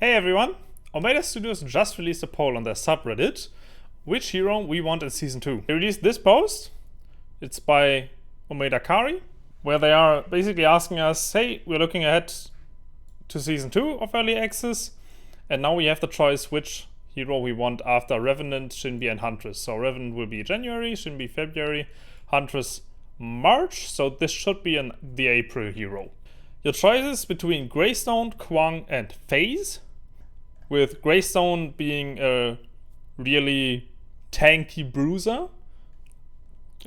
Hey everyone! Omega Studios just released a poll on their subreddit which hero we want in Season 2. They released this post, it's by Omega Kari, where they are basically asking us, hey, we're looking ahead to Season 2 of Early Access, and now we have the choice which hero we want after Revenant, Shinbi, and Huntress. So Revenant will be January, Shinbi February, Huntress March, so this should be the April hero. Your choices between Greystone, Kwang, and FaZe, with Greystone being a really tanky bruiser,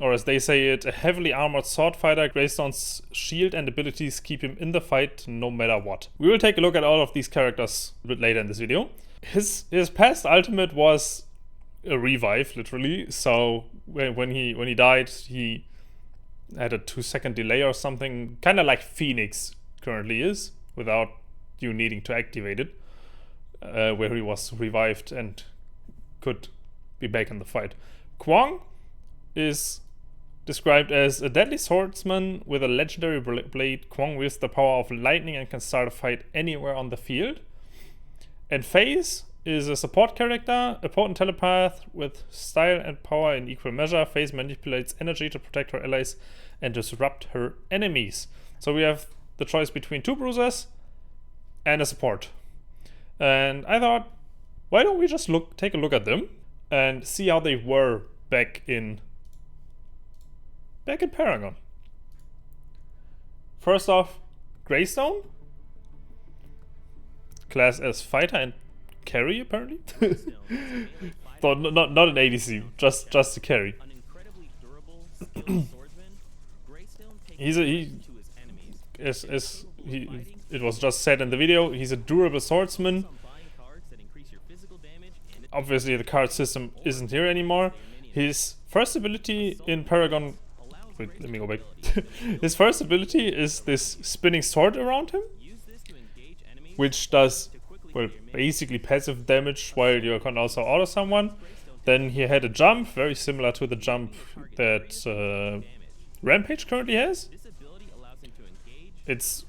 or as they say it, a heavily armored sword fighter. Greystone's shield and abilities keep him in the fight no matter what. We will take a look at all of these characters a bit later in this video. His past ultimate was a revive, literally. So when he died, he had a 2-second delay or something, kind of like Phoenix currently is, without you needing to activate it. Where he was revived and could be back in the fight. Kwang is described as a deadly swordsman with a legendary blade. Kwang wields the power of lightning and can start a fight anywhere on the field. And FaZe is a support character, a potent telepath with style and power in equal measure. FaZe manipulates energy to protect her allies and disrupt her enemies. So we have the choice between two bruisers and a support. And I thought, why don't we just take a look at them and see how they were back in Paragon. First off, Greystone, class as fighter and carry apparently. So not an ADC, just a carry. It was just said in the video, he's a durable swordsman. Obviously the card system isn't here anymore. His first ability in Paragon... Wait, let me go back. His first ability is this spinning sword around him, which does, well, basically passive damage while you can also auto someone. Then he had a jump, very similar to the jump that Rampage currently has. It's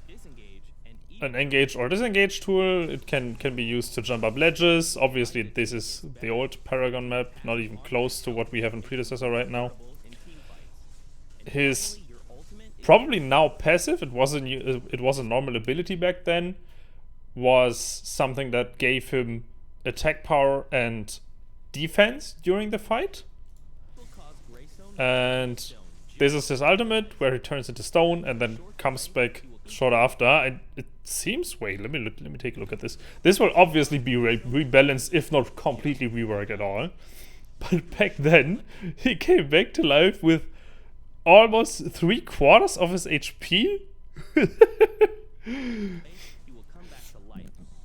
an engage or disengage tool. It can be used to jump up ledges. Obviously this is the old Paragon map, not even close to what we have in Predecessor right now. His probably now passive, it was a normal ability back then, was something that gave him attack power and defense during the fight. And this is his ultimate, where he turns into stone and then comes back short after. And it seems, wait, let me take a look at this. This will obviously be rebalanced, if not completely reworked at all. But back then, he came back to life with almost 3/4 of his HP.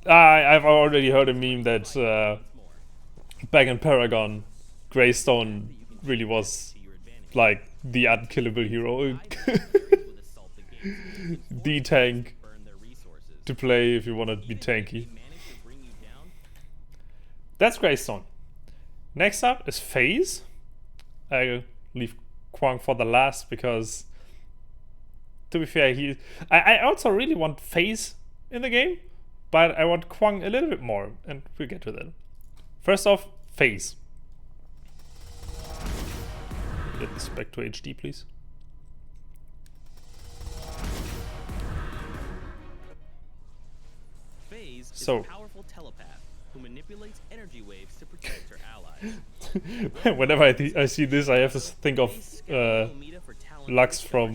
I've already heard a meme that back in Paragon, Greystone really was like the unkillable hero. The tank to play if you want to be tanky. That's Greystone. Next up is FaZe. I'll leave Kwang for the last because, to be fair, I also really want FaZe in the game, but I want Kwang a little bit more, and we'll get to that. First off, FaZe. Get this back to HD, please. FaZe is a powerful telepath who manipulates energy waves to protect her allies. Whenever I see this, I have to think of Lux from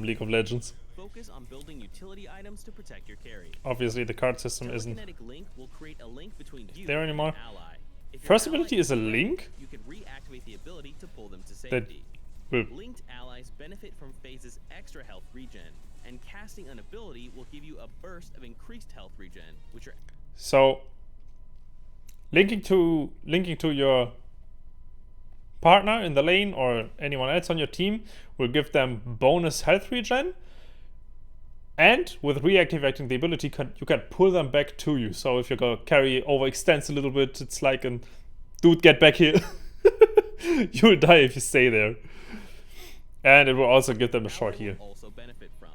League of Legends. Focus on building utility items to protect your carry. Obviously, the card system isn't link will create a link between you there anymore. and your ally. First ability is a link. You can reactivate the ability to pull them to safety. Linked allies benefit from FaZe's extra health regen, and casting an ability will give you a burst of increased health regen, which are so linking to your partner in the lane or anyone else on your team will give them bonus health regen, and with reactivating the ability you can pull them back to you. So if your carry overextends a little bit, it's like an dude, get back here. You'll die if you stay there. And it will also give them a short heal. also benefit from.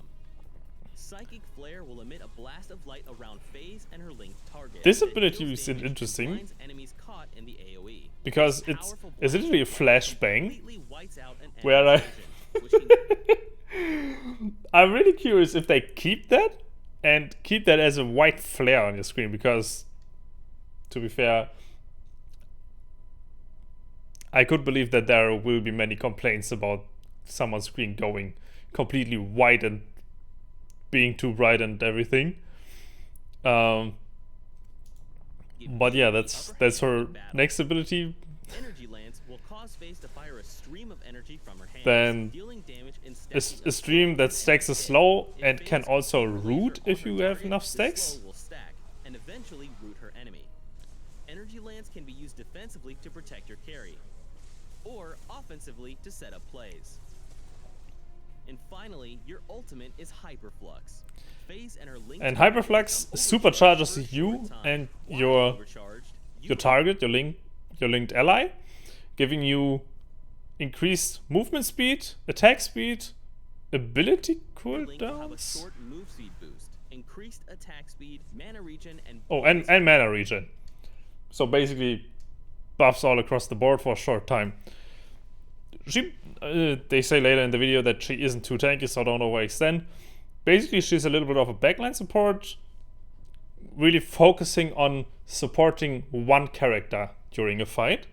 Psychic Flare will emit a blast of light around FaZe and her linked target. This ability is interesting Enemies caught in the AoE. because it's literally a flashbang Completely whites out an where enemy's vision, which I'm really curious if they keep that and keep that as a white flare on your screen, because to be fair, I could believe that there will be many complaints about someone's screen going completely white and being too bright and everything. But yeah, that's her next ability. Energy lance will cause FaZe to fire a stream of energy from her hands, Then dealing damage and a stream that stacks is slow and can also root if you have enough stacks. Will stack and eventually root her enemy. Energy lance can be used defensively to protect your carry, or offensively to set up plays. And finally, your ultimate is Hyperflux. FaZe and her linked And Hyperflux supercharges you and your target, your linked ally, giving you increased movement speed, attack speed, ability cooldowns. Short move speed boost, increased attack speed, mana regen, and and mana regen. So basically, buffs all across the board for a short time. They say later in the video that she isn't too tanky, so I don't overextend. Basically, she's a little bit of a backline support, really focusing on supporting one character during a fight,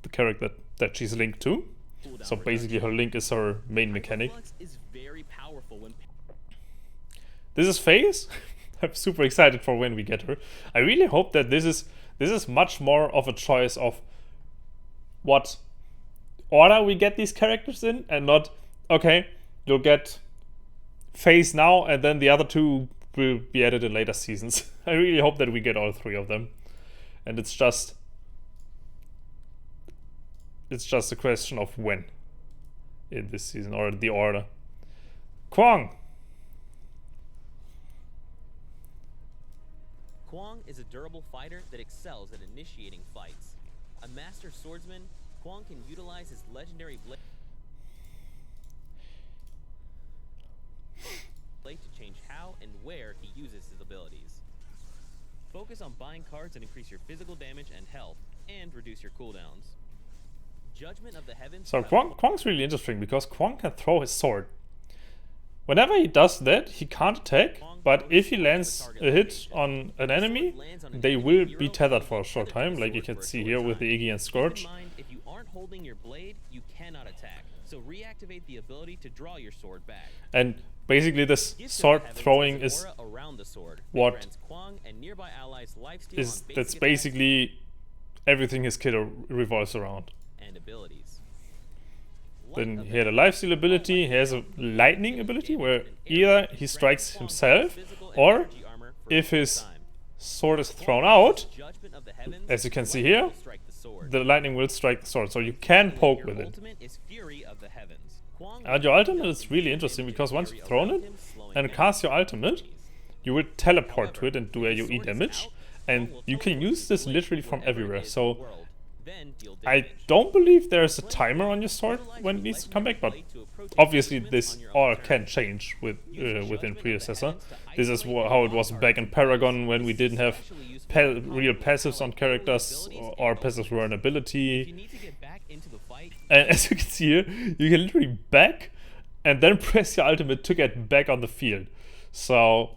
the character that she's linked to. So basically, her link is her main mechanic. This is FaZe. I'm super excited for when we get her. I really hope that this is much more of a choice of what order we get these characters in, and not, okay, you'll get FaZe now and then the other two will be added in later seasons. I really hope that we get all three of them, and it's just a question of when in this season, or the order. Kwang! Kwang is a durable fighter that excels at initiating fights. A master swordsman, Kwang can utilize his legendary blade to change how and where he uses his abilities. Focus on buying cards that increase your physical damage and health, and reduce your cooldowns. Judgment of the Heavens. So Kwang's really interesting because Kwang can throw his sword. Whenever he does that, he can't attack, but if he lands a hit on an enemy, they will be tethered for a short time, like you can see here with the Iggy and Scourge. If you aren't holding your blade, you cannot attack. So reactivate the ability to draw your sword back. And basically this sword throwing is what is, that's basically everything his kit revolves around. And abilities. Then he had a lifesteal ability, he has a lightning ability where either he strikes himself, or if his sword is thrown out, as you can see here, the lightning will strike the sword, so you can poke with it. And your ultimate is really interesting because once you've thrown it and cast your ultimate, you will teleport to it and do AoE damage, and you can use this literally from everywhere. So I don't believe there's a timer on your sword when it needs to come back, but obviously this all can change within Predecessor. This is how it was back in Paragon when we didn't have real passives on characters, or passives were an ability. And as you can see here, you can literally back and then press your ultimate to get back on the field. So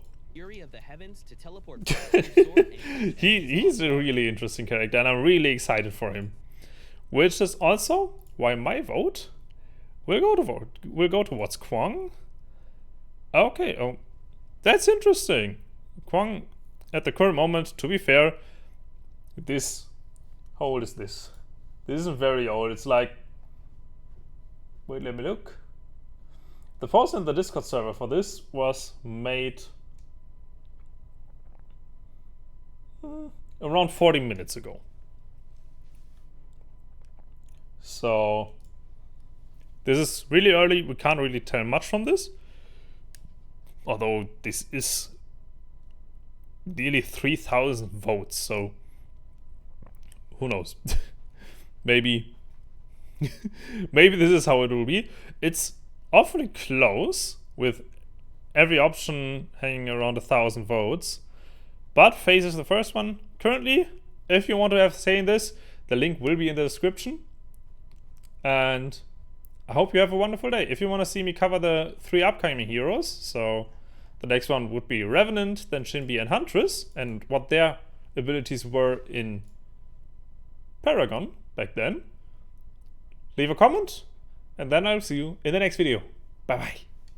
he's a really interesting character, and I'm really excited for him. Which is also why my vote will go towards Kwang. Okay, oh, that's interesting. Kwang, at the current moment, to be fair, this, how old is this? This isn't very old. It's like, wait, let me look. The post in the Discord server for this was made around 40 minutes ago. So this is really early. We can't really tell much from this, although this is nearly 3,000 votes, so who knows. Maybe maybe this is how it will be. It's awfully close with every option hanging around 1,000 votes. But Phase is the first one. Currently, if you want to have a say in this, the link will be in the description. And I hope you have a wonderful day. If you want to see me cover the 3 upcoming heroes, so the next one would be Revenant, then Shinbi and Huntress, and what their abilities were in Paragon back then, leave a comment, and then I'll see you in the next video. Bye bye.